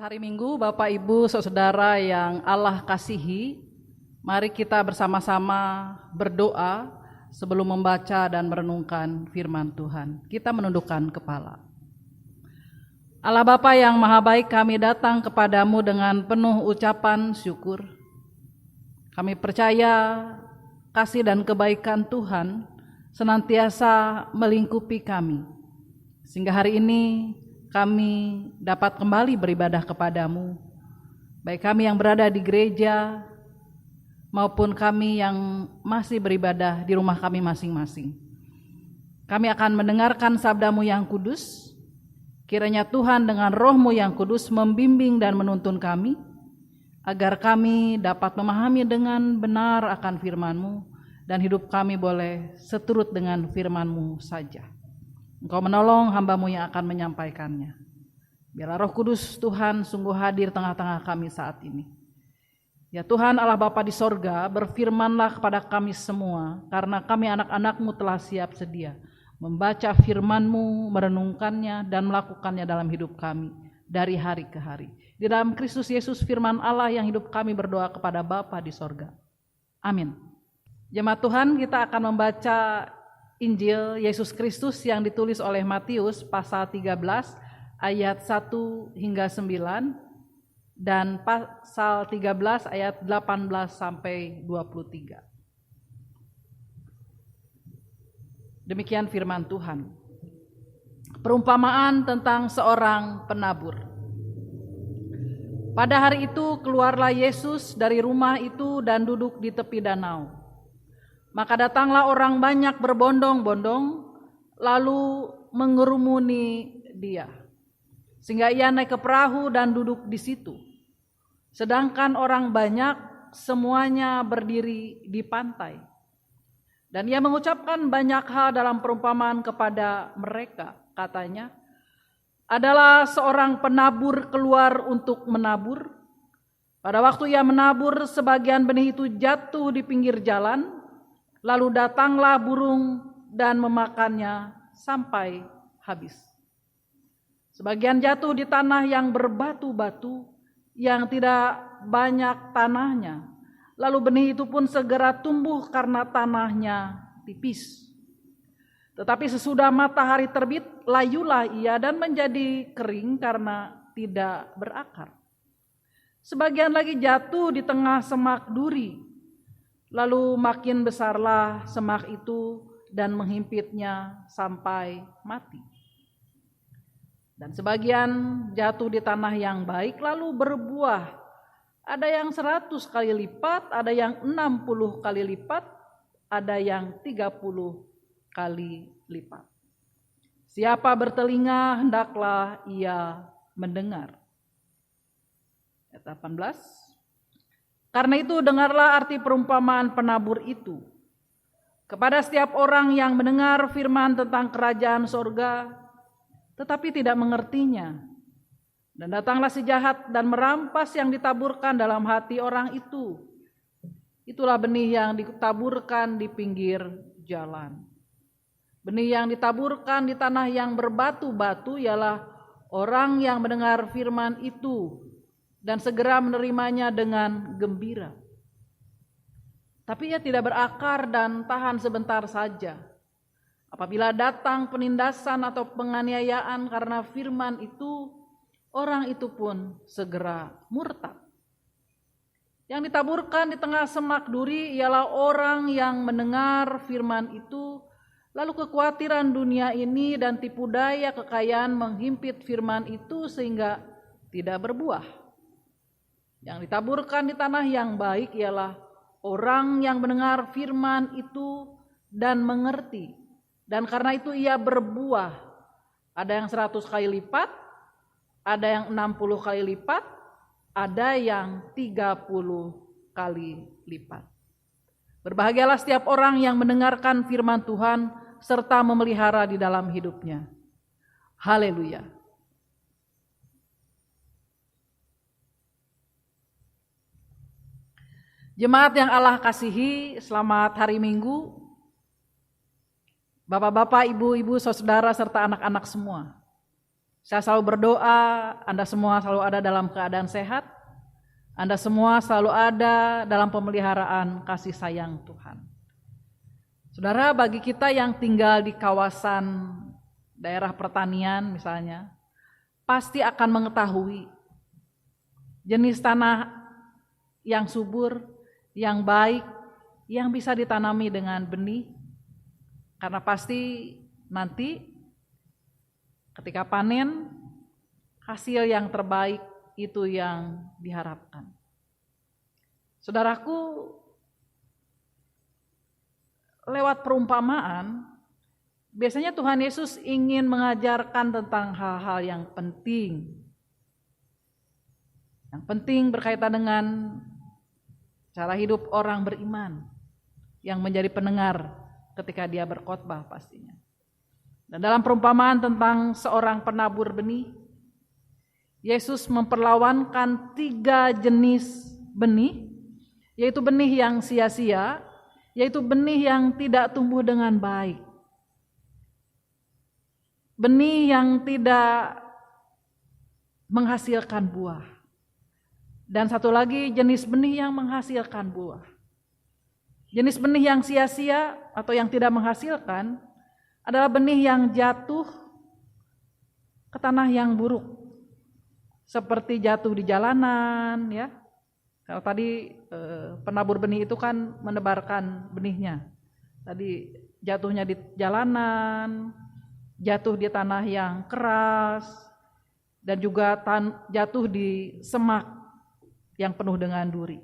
hari Minggu, Bapak Ibu, Saudara yang Allah kasihi, mari kita bersama-sama berdoa sebelum membaca dan merenungkan firman Tuhan. Kita menundukkan kepala. Allah Bapa yang Maha Baik, kami datang kepadamu dengan penuh ucapan syukur. Kami percaya kasih dan kebaikan Tuhan senantiasa melingkupi kami, sehingga hari ini kami dapat kembali beribadah kepadamu, baik kami yang berada di gereja maupun kami yang masih beribadah di rumah kami masing-masing. Kami akan mendengarkan sabdamu yang kudus. Kiranya Tuhan dengan roh-Mu yang kudus membimbing dan menuntun kami, agar kami dapat memahami dengan benar akan firman-Mu, dan hidup kami boleh seturut dengan firman-Mu saja. Engkau menolong hamba-Mu yang akan menyampaikannya. Biarlah Roh Kudus Tuhan sungguh hadir tengah-tengah kami saat ini. Ya Tuhan Allah Bapa di sorga, berfirmanlah kepada kami semua, karena kami anak-anak-Mu telah siap sedia membaca firman-Mu, merenungkannya dan melakukannya dalam hidup kami dari hari ke hari. Di dalam Kristus Yesus firman Allah yang hidup, kami berdoa kepada Bapa di sorga. Amin. Jemaat Tuhan, kita akan membaca Injil Yesus Kristus yang ditulis oleh Matius pasal 13 ayat 1 hingga 9 dan pasal 13 ayat 18 sampai 23. Demikian firman Tuhan. Perumpamaan tentang seorang penabur. Pada hari itu keluarlah Yesus dari rumah itu dan duduk di tepi danau. Maka datanglah orang banyak berbondong-bondong, lalu mengerumuni dia, sehingga ia naik ke perahu dan duduk di situ. Sedangkan orang banyak semuanya berdiri di pantai. Dan ia mengucapkan banyak hal dalam perumpamaan kepada mereka. Katanya, adalah seorang penabur keluar untuk menabur. Pada waktu ia menabur, sebagian benih itu jatuh di pinggir jalan. Lalu datanglah burung dan memakannya sampai habis. Sebagian jatuh di tanah yang berbatu-batu, yang tidak banyak tanahnya. Lalu benih itu pun segera tumbuh karena tanahnya tipis. Tetapi sesudah matahari terbit, layulah ia dan menjadi kering karena tidak berakar. Sebagian lagi jatuh di tengah semak duri. Lalu makin besarlah semak itu dan menghimpitnya sampai mati. Dan sebagian jatuh di tanah yang baik lalu berbuah. Ada yang 100 kali lipat, ada yang 60 kali lipat, ada yang 30 kali lipat. Siapa bertelinga hendaklah ia mendengar. Ayat 18. Karena itu dengarlah arti perumpamaan penabur itu. Kepada setiap orang yang mendengar firman tentang kerajaan sorga, tetapi tidak mengertinya. Dan datanglah si jahat dan merampas yang ditaburkan dalam hati orang itu. Itulah benih yang ditaburkan di pinggir jalan. Benih yang ditaburkan di tanah yang berbatu-batu ialah orang yang mendengar firman itu dan segera menerimanya dengan gembira. Tapi ia tidak berakar dan tahan sebentar saja. Apabila datang penindasan atau penganiayaan karena firman itu, orang itu pun segera murtad. Yang ditaburkan di tengah semak duri ialah orang yang mendengar firman itu, lalu kekhawatiran dunia ini dan tipu daya kekayaan menghimpit firman itu sehingga tidak berbuah. Yang ditaburkan di tanah yang baik ialah orang yang mendengar firman itu dan mengerti. Dan karena itu ia berbuah. Ada yang 100 kali lipat, ada yang 60 kali lipat, ada yang 30 kali lipat. Berbahagialah setiap orang yang mendengarkan firman Tuhan serta memelihara di dalam hidupnya. Haleluya. Jemaat yang Allah kasihi, selamat hari Minggu. Bapak-bapak, ibu-ibu, saudara serta anak-anak semua. Saya selalu berdoa, Anda semua selalu ada dalam keadaan sehat, Anda semua selalu ada dalam pemeliharaan kasih sayang Tuhan. Saudara, bagi kita yang tinggal di kawasan daerah pertanian misalnya, pasti akan mengetahui jenis tanah yang subur, yang baik, yang bisa ditanami dengan benih, karena pasti nanti ketika panen, hasil yang terbaik itu yang diharapkan. Saudaraku, lewat perumpamaan, biasanya Tuhan Yesus ingin mengajarkan tentang hal-hal yang penting. Yang penting berkaitan dengan cara hidup orang beriman yang menjadi pendengar ketika dia berkhotbah pastinya. Dan dalam perumpamaan tentang seorang penabur benih, Yesus memperlawankan 3 jenis benih, yaitu benih yang sia-sia, yaitu benih yang tidak tumbuh dengan baik, benih yang tidak menghasilkan buah, dan satu lagi jenis benih yang menghasilkan buah. Jenis benih yang sia-sia atau yang tidak menghasilkan adalah benih yang jatuh ke tanah yang buruk, seperti jatuh di jalanan, ya. Kalau tadi penabur benih itu kan menebarkan benihnya. Tadi jatuhnya di jalanan, jatuh di tanah yang keras, dan juga jatuh di semak yang penuh dengan duri.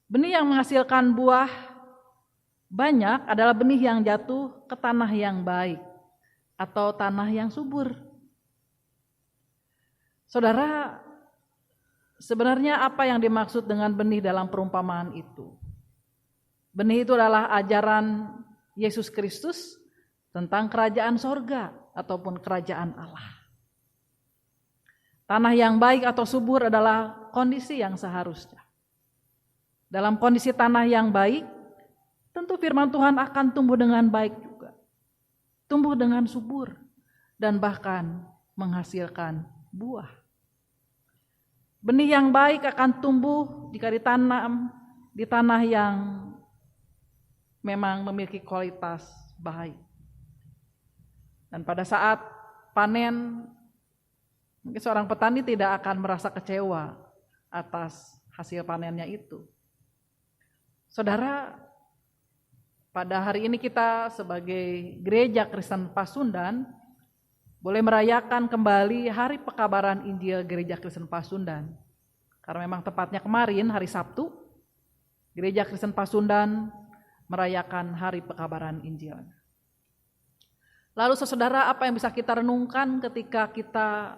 Benih yang menghasilkan buah banyak adalah benih yang jatuh ke tanah yang baik atau tanah yang subur. Saudara, sebenarnya apa yang dimaksud dengan benih dalam perumpamaan itu? Benih itu adalah ajaran Yesus Kristus tentang kerajaan sorga ataupun kerajaan Allah. Tanah yang baik atau subur adalah kondisi yang seharusnya. Dalam kondisi tanah yang baik, tentu firman Tuhan akan tumbuh dengan baik juga. Tumbuh dengan subur dan bahkan menghasilkan buah. Benih yang baik akan tumbuh jika ditanam di tanah yang memang memiliki kualitas baik. Dan pada saat panen, mungkin seorang petani tidak akan merasa kecewa atas hasil panennya itu. Saudara, pada hari ini kita sebagai Gereja Kristen Pasundan boleh merayakan kembali Hari Pekabaran Injil Gereja Kristen Pasundan. Karena memang tepatnya kemarin hari Sabtu, Gereja Kristen Pasundan merayakan Hari Pekabaran Injil. Lalu saudara, apa yang bisa kita renungkan ketika kita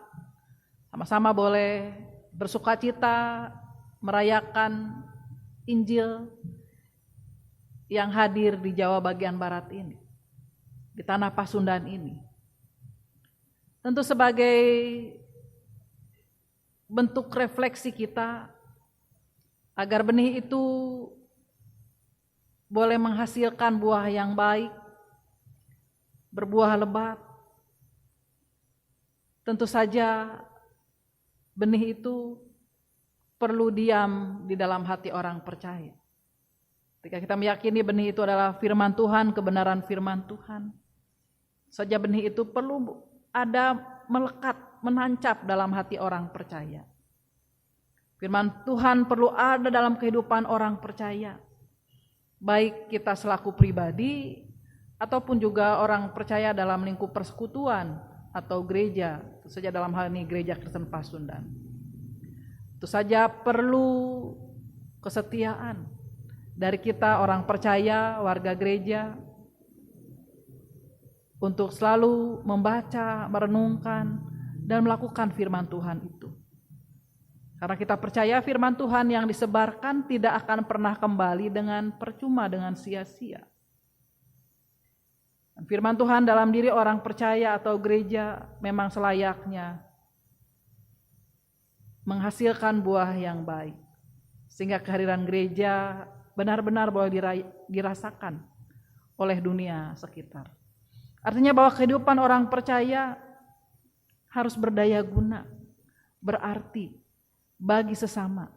sama-sama boleh bersukacita merayakan Injil yang hadir di Jawa bagian barat ini, di tanah Pasundan ini. Tentu sebagai bentuk refleksi kita agar benih itu boleh menghasilkan buah yang baik, berbuah lebat. Tentu saja benih itu perlu diam di dalam hati orang percaya. Ketika kita meyakini benih itu adalah firman Tuhan, kebenaran firman Tuhan, saja benih itu perlu ada melekat, menancap dalam hati orang percaya. Firman Tuhan perlu ada dalam kehidupan orang percaya, baik kita selaku pribadi ataupun juga orang percaya dalam lingkup persekutuan atau gereja, tentu saja dalam hal ini Gereja Kristen Pasundan. Tentu saja perlu kesetiaan dari kita orang percaya, warga gereja, untuk selalu membaca, merenungkan, dan melakukan firman Tuhan itu. Karena kita percaya firman Tuhan yang disebarkan tidak akan pernah kembali dengan percuma, dengan sia-sia. Firman Tuhan dalam diri orang percaya atau gereja memang selayaknya menghasilkan buah yang baik, sehingga kehadiran gereja benar-benar boleh dirasakan oleh dunia sekitar. Artinya bahwa kehidupan orang percaya harus berdaya guna, berarti bagi sesama.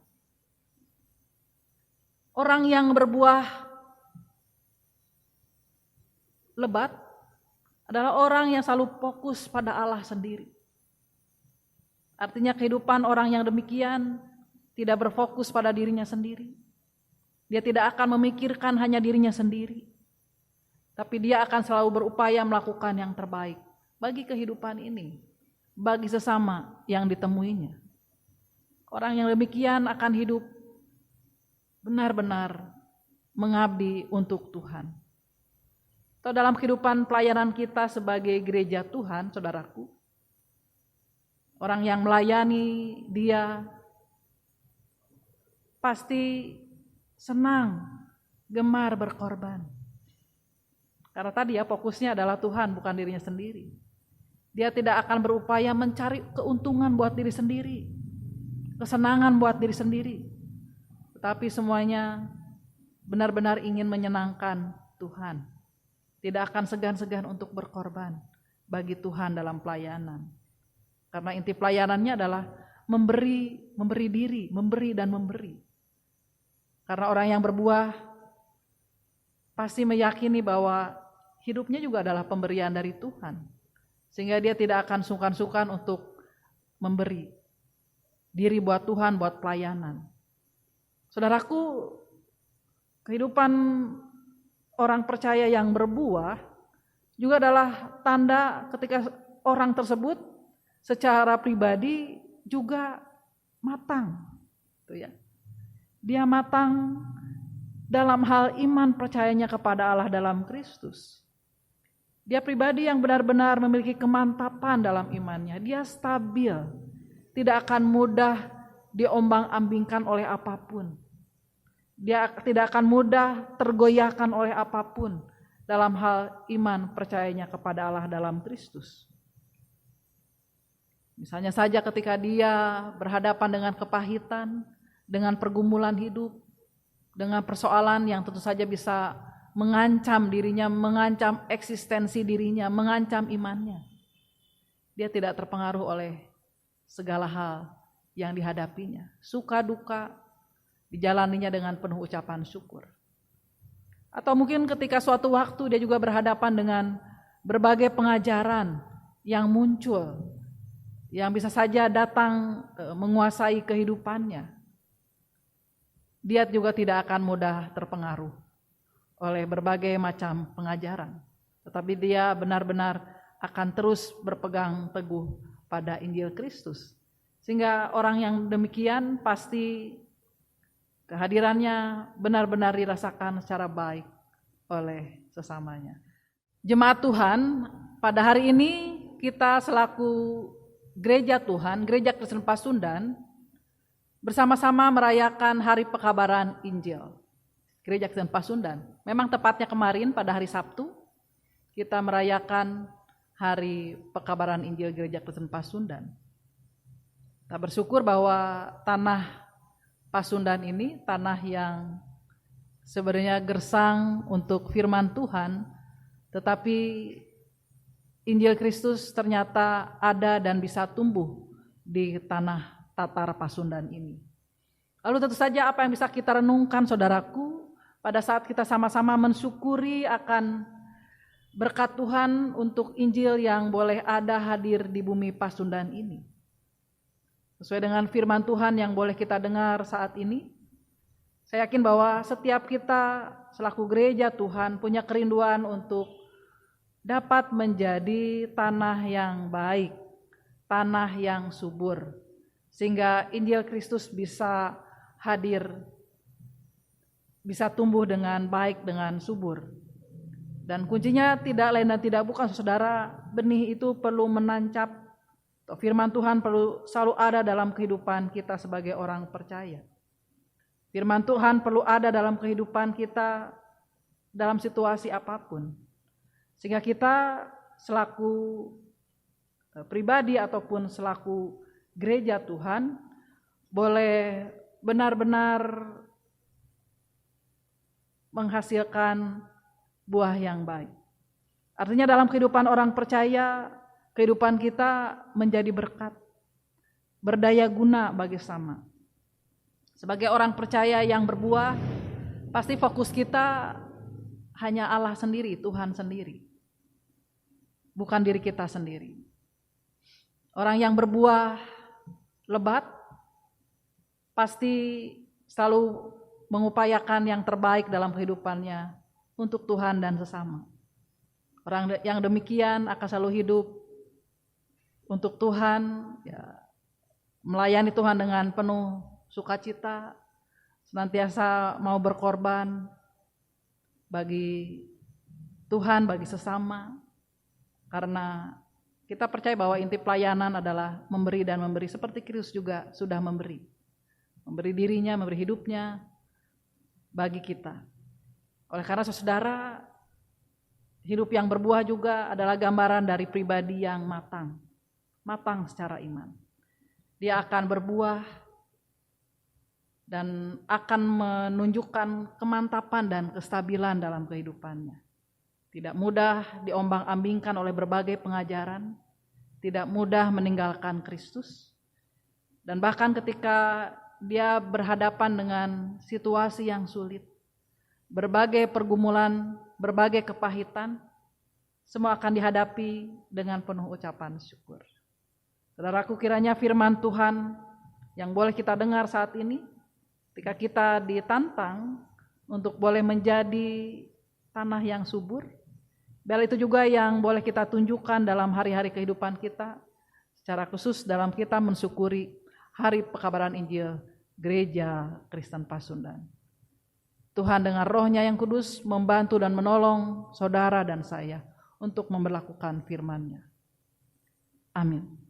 Orang yang berbuah lebat adalah orang yang selalu fokus pada Allah sendiri. Artinya kehidupan orang yang demikian tidak berfokus pada dirinya sendiri. Dia tidak akan memikirkan hanya dirinya sendiri, tapi dia akan selalu berupaya melakukan yang terbaik bagi kehidupan ini, bagi sesama yang ditemuinya. Orang yang demikian akan hidup benar-benar mengabdi untuk Tuhan. Atau dalam kehidupan pelayanan kita sebagai gereja Tuhan, saudaraku, orang yang melayani dia pasti senang, gemar berkorban. Karena tadi fokusnya adalah Tuhan, bukan dirinya sendiri. Dia tidak akan berupaya mencari keuntungan buat diri sendiri, kesenangan buat diri sendiri. Tetapi semuanya benar-benar ingin menyenangkan Tuhan. Tidak akan segan-segan untuk berkorban bagi Tuhan dalam pelayanan. Karena inti pelayanannya adalah memberi diri, memberi dan memberi. Karena orang yang berbuah pasti meyakini bahwa hidupnya juga adalah pemberian dari Tuhan. Sehingga dia tidak akan sungkan-sungkan untuk memberi diri buat Tuhan, buat pelayanan. Saudaraku, kehidupan orang percaya yang berbuah juga adalah tanda ketika orang tersebut secara pribadi juga matang. Dia matang dalam hal iman percayanya kepada Allah dalam Kristus. Dia pribadi yang benar-benar memiliki kemantapan dalam imannya. Dia stabil, tidak akan mudah diombang-ambingkan oleh apapun. Dia tidak akan mudah tergoyahkan oleh apapun dalam hal iman percayanya kepada Allah dalam Kristus. Misalnya saja ketika dia berhadapan dengan kepahitan, dengan pergumulan hidup, dengan persoalan yang tentu saja bisa mengancam dirinya, mengancam eksistensi dirinya, mengancam imannya. Dia tidak terpengaruh oleh segala hal yang dihadapinya. Suka duka dijalaninya dengan penuh ucapan syukur. Atau mungkin ketika suatu waktu dia juga berhadapan dengan berbagai pengajaran yang muncul, yang bisa saja datang menguasai kehidupannya. Dia juga tidak akan mudah terpengaruh oleh berbagai macam pengajaran. Tetapi dia benar-benar akan terus berpegang teguh pada Injil Kristus. Sehingga orang yang demikian pasti kehadirannya benar-benar dirasakan secara baik oleh sesamanya. Jemaat Tuhan, pada hari ini kita selaku Gereja Tuhan, Gereja Kristen Pasundan, bersama-sama merayakan Hari Pekabaran Injil. Gereja Kristen Pasundan. Memang tepatnya kemarin pada hari Sabtu, kita merayakan Hari Pekabaran Injil Gereja Kristen Pasundan. Kita bersyukur bahwa tanah Pasundan ini tanah yang sebenarnya gersang untuk firman Tuhan, tetapi Injil Kristus ternyata ada dan bisa tumbuh di tanah Tatar Pasundan ini. Lalu tentu saja apa yang bisa kita renungkan, saudaraku, pada saat kita sama-sama mensyukuri akan berkat Tuhan untuk Injil yang boleh ada hadir di bumi Pasundan ini. Sesuai dengan firman Tuhan yang boleh kita dengar saat ini, saya yakin bahwa setiap kita selaku gereja Tuhan punya kerinduan untuk dapat menjadi tanah yang baik, tanah yang subur, sehingga Injil Kristus bisa hadir, bisa tumbuh dengan baik, dengan subur. Dan kuncinya tidak lain dan tidak bukan, saudara, benih itu perlu menancap. Firman Tuhan perlu selalu ada dalam kehidupan kita sebagai orang percaya. Firman Tuhan perlu ada dalam kehidupan kita dalam situasi apapun. Sehingga kita selaku pribadi ataupun selaku gereja Tuhan boleh benar-benar menghasilkan buah yang baik. Artinya dalam kehidupan orang percaya kehidupan kita menjadi berkat, berdaya guna bagi sesama. Sebagai orang percaya yang berbuah, pasti fokus kita hanya Allah sendiri, Tuhan sendiri, bukan diri kita sendiri. Orang yang berbuah lebat pasti selalu mengupayakan yang terbaik dalam kehidupannya untuk Tuhan dan sesama. Orang yang demikian akan selalu hidup untuk Tuhan, ya, melayani Tuhan dengan penuh sukacita, senantiasa mau berkorban bagi Tuhan, bagi sesama, karena kita percaya bahwa inti pelayanan adalah memberi dan memberi, seperti Kristus juga sudah memberi dirinya, memberi hidupnya bagi kita. Oleh karena saudara, hidup yang berbuah juga adalah gambaran dari pribadi yang matang secara iman. Dia akan berbuah dan akan menunjukkan kemantapan dan kestabilan dalam kehidupannya. Tidak mudah diombang-ambingkan oleh berbagai pengajaran, tidak mudah meninggalkan Kristus, dan bahkan ketika dia berhadapan dengan situasi yang sulit, berbagai pergumulan, berbagai kepahitan, semua akan dihadapi dengan penuh ucapan syukur. Saudaraku, kiranya firman Tuhan yang boleh kita dengar saat ini, ketika kita ditantang untuk boleh menjadi tanah yang subur, biar itu juga yang boleh kita tunjukkan dalam hari-hari kehidupan kita, secara khusus dalam kita mensyukuri Hari Pekabaran Injil Gereja Kristen Pasundan. Tuhan dengan Roh-Nya yang kudus membantu dan menolong saudara dan saya untuk memberlakukan firman-Nya. Amin.